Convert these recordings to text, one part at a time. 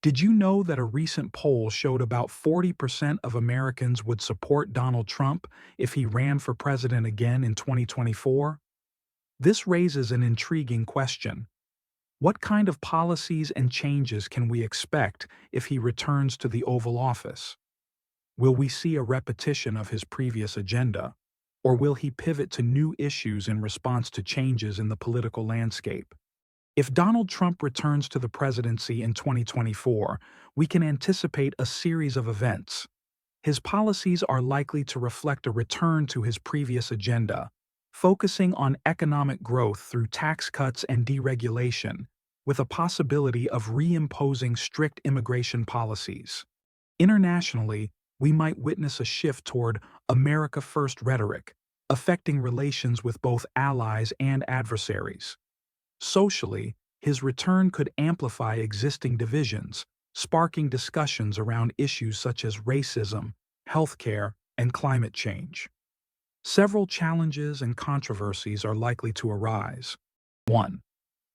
Did you know that a recent poll showed about 40% of Americans would support Donald Trump if he ran for president again in 2024? This raises an intriguing question. What kind of policies and changes can we expect if he returns to the Oval Office? Will we see a repetition of his previous agenda, or will he pivot to new issues in response to changes in the political landscape? If Donald Trump returns to the presidency in 2024, we can anticipate a series of events. His policies are likely to reflect a return to his previous agenda, focusing on economic growth through tax cuts and deregulation, with a possibility of reimposing strict immigration policies. Internationally, we might witness a shift toward America First rhetoric, affecting relations with both allies and adversaries. Socially, his return could amplify existing divisions, sparking discussions around issues such as racism, healthcare, and climate change. Several challenges and controversies are likely to arise. 1.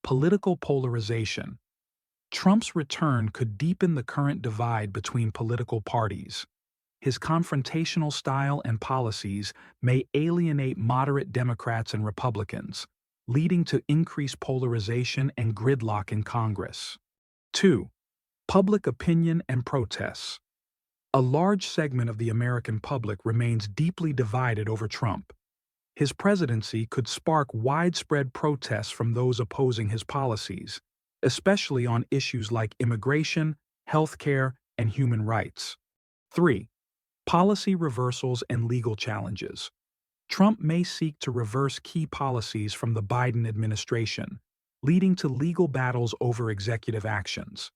Political polarization. Trump's return could deepen the current divide between political parties. His confrontational style and policies may alienate moderate Democrats and Republicans, leading to increased polarization and gridlock in Congress. 2. Public opinion and protests. A large segment of the American public remains deeply divided over Trump. His presidency could spark widespread protests from those opposing his policies, especially on issues like immigration, healthcare, and human rights. 3. Policy reversals and legal challenges. Trump may seek to reverse key policies from the Biden administration, leading to legal battles over executive actions.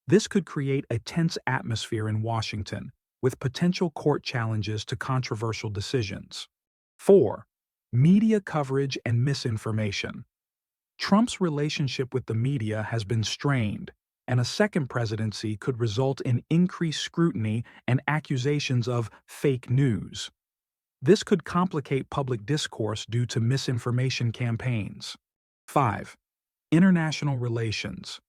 This could create a tense atmosphere in Washington, with potential court challenges to controversial decisions. 4. Media coverage and misinformation. Trump's relationship with the media has been strained, and a second presidency could result in increased scrutiny and accusations of fake news. This could complicate public discourse due to misinformation campaigns. 5. International relations.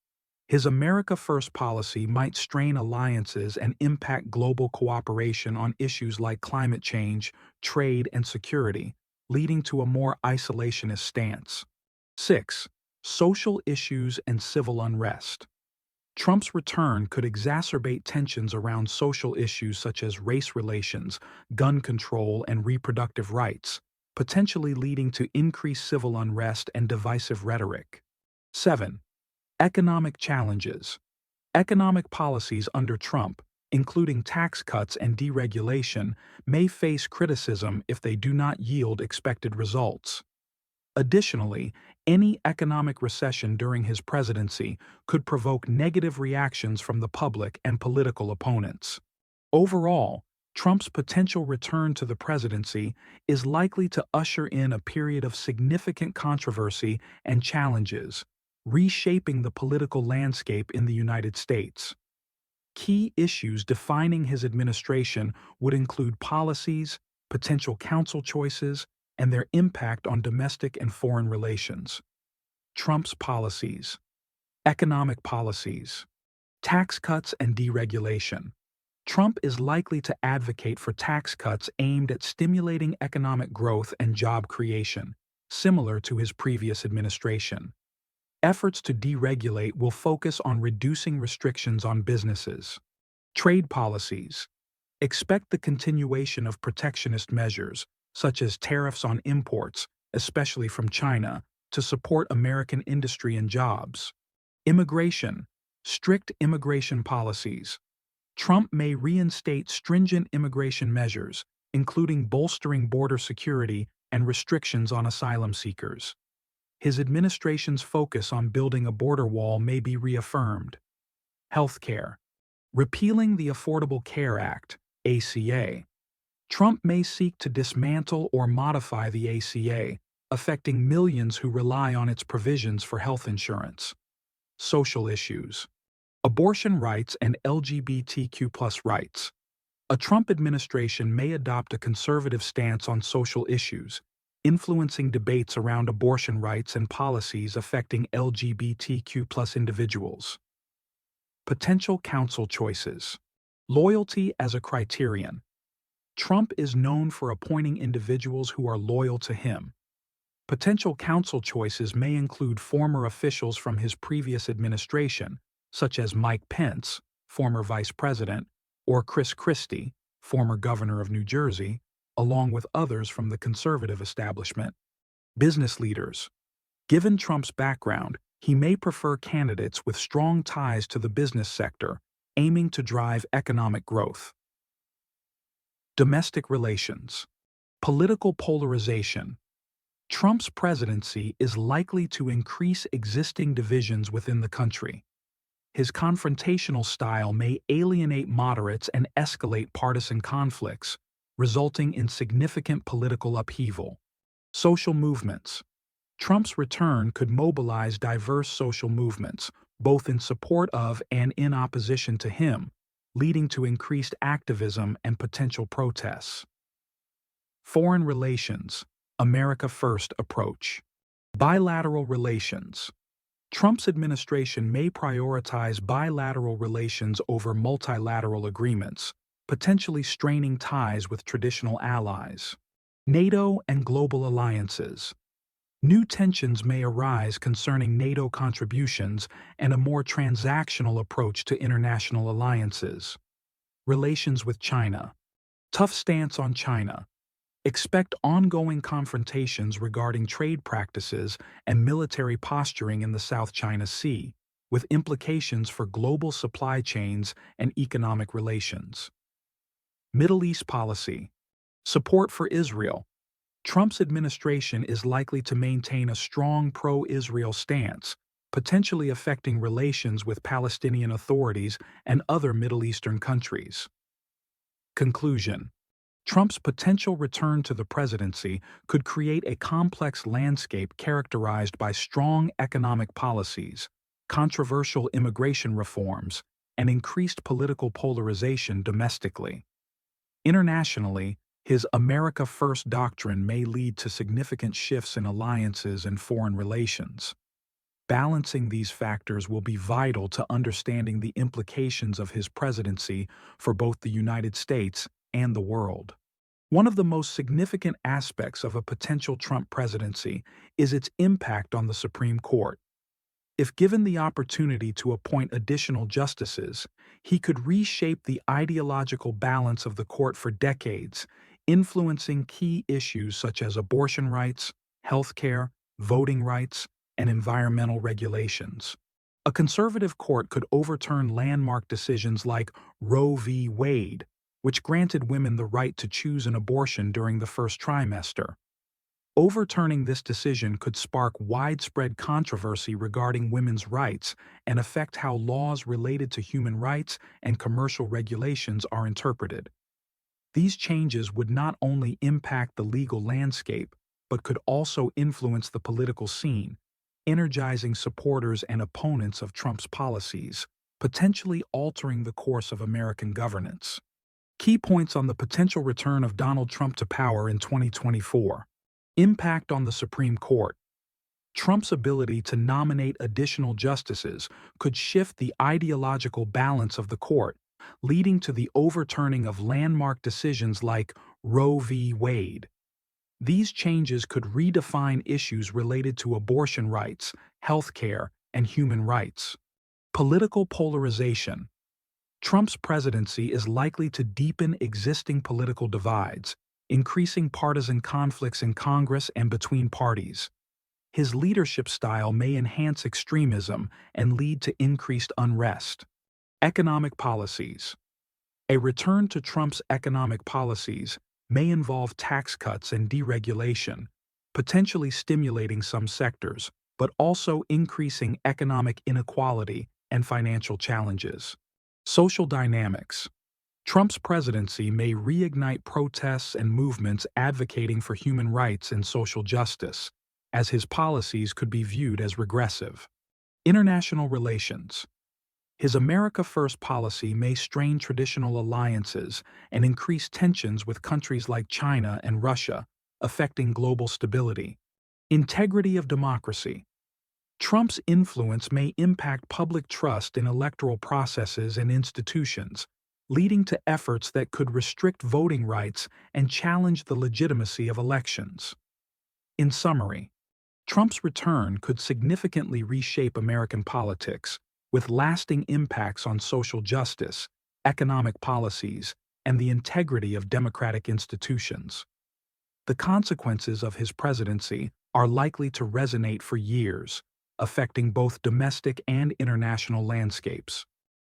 His America First policy might strain alliances and impact global cooperation on issues like climate change, trade, and security, leading to a more isolationist stance. 6. Social issues and civil unrest. Trump's return could exacerbate tensions around social issues such as race relations, gun control, and reproductive rights, potentially leading to increased civil unrest and divisive rhetoric. 7. Economic challenges. Economic policies under Trump, including tax cuts and deregulation, may face criticism if they do not yield expected results. Additionally, any economic recession during his presidency could provoke negative reactions from the public and political opponents. Overall, Trump's potential return to the presidency is likely to usher in a period of significant controversy and challenges, reshaping the political landscape in the United States. Key issues defining his administration would include policies, potential counsel choices, and their impact on domestic and foreign relations. Trump's policies. Economic policies. Tax cuts and deregulation. Trump is likely to advocate for tax cuts aimed at stimulating economic growth and job creation, similar to his previous administration. Efforts to deregulate will focus on reducing restrictions on businesses. Trade policies. Expect the continuation of protectionist measures, such as tariffs on imports, especially from China, to support American industry and jobs. Immigration. Strict immigration policies. Trump may reinstate stringent immigration measures, including bolstering border security and restrictions on asylum seekers. His administration's focus on building a border wall may be reaffirmed. Healthcare. Repealing the Affordable Care Act, ACA. Trump may seek to dismantle or modify the ACA, affecting millions who rely on its provisions for health insurance. Social issues. Abortion rights and LGBTQ+ rights. A Trump administration may adopt a conservative stance on social issues, influencing debates around abortion rights and policies affecting LGBTQ+ individuals. Potential counsel choices. Loyalty as a criterion. Trump is known for appointing individuals who are loyal to him. Potential counsel choices may include former officials from his previous administration, such as Mike Pence, former vice president, or Chris Christie, former governor of New Jersey, along with others from the conservative establishment. Business leaders. Given Trump's background, he may prefer candidates with strong ties to the business sector, aiming to drive economic growth. Domestic relations. Political polarization. Trump's presidency is likely to increase existing divisions within the country. His confrontational style may alienate moderates and escalate partisan conflicts, resulting in significant political upheaval. Social movements. Trump's return could mobilize diverse social movements, both in support of and in opposition to him, leading to increased activism and potential protests. Foreign relations. America First approach. Bilateral relations. Trump's administration may prioritize bilateral relations over multilateral agreements, potentially straining ties with traditional allies. NATO and global alliances. New tensions may arise concerning NATO contributions and a more transactional approach to international alliances. Relations with China. Tough stance on China. Expect ongoing confrontations regarding trade practices and military posturing in the South China Sea, with implications for global supply chains and economic relations. Middle East policy. Support for Israel. Trump's administration is likely to maintain a strong pro-Israel stance, potentially affecting relations with Palestinian authorities and other Middle Eastern countries. Conclusion. Trump's potential return to the presidency could create a complex landscape characterized by strong economic policies, controversial immigration reforms, and increased political polarization domestically. Internationally, his America First doctrine may lead to significant shifts in alliances and foreign relations. Balancing these factors will be vital to understanding the implications of his presidency for both the United States and the world. One of the most significant aspects of a potential Trump presidency is its impact on the Supreme Court. If given the opportunity to appoint additional justices, he could reshape the ideological balance of the court for decades, influencing key issues such as abortion rights, healthcare, voting rights, and environmental regulations. A conservative court could overturn landmark decisions like Roe v. Wade, which granted women the right to choose an abortion during the first trimester. Overturning this decision could spark widespread controversy regarding women's rights and affect how laws related to human rights and commercial regulations are interpreted. These changes would not only impact the legal landscape, but could also influence the political scene, energizing supporters and opponents of Trump's policies, potentially altering the course of American governance. Key points on the potential return of Donald Trump to power in 2024. Impact on the Supreme Court. Trump's ability to nominate additional justices could shift the ideological balance of the court, leading to the overturning of landmark decisions like Roe v. Wade. These changes could redefine issues related to abortion rights, healthcare, and human rights. Political polarization. Trump's presidency is likely to deepen existing political divides, increasing partisan conflicts in Congress and between parties. His leadership style may enhance extremism and lead to increased unrest. Economic policies. A return to Trump's economic policies may involve tax cuts and deregulation, potentially stimulating some sectors, but also increasing economic inequality and financial challenges. Social dynamics. Trump's presidency may reignite protests and movements advocating for human rights and social justice, as his policies could be viewed as regressive. International relations. His America First policy may strain traditional alliances and increase tensions with countries like China and Russia, affecting global stability. Integrity of democracy. Trump's influence may impact public trust in electoral processes and institutions, leading to efforts that could restrict voting rights and challenge the legitimacy of elections. In summary, Trump's return could significantly reshape American politics, with lasting impacts on social justice, economic policies, and the integrity of democratic institutions. The consequences of his presidency are likely to resonate for years, affecting both domestic and international landscapes.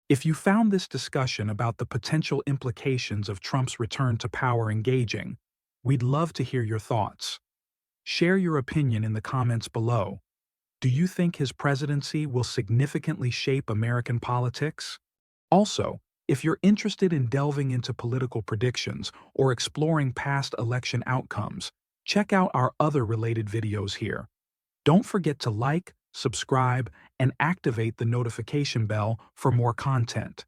If you found this discussion about the potential implications of Trump's return to power engaging, we'd love to hear your thoughts. Share your opinion in the comments below. Do you think his presidency will significantly shape American politics? Also, if you're interested in delving into political predictions or exploring past election outcomes, check out our other related videos here. Don't forget to like, subscribe, and activate the notification bell for more content.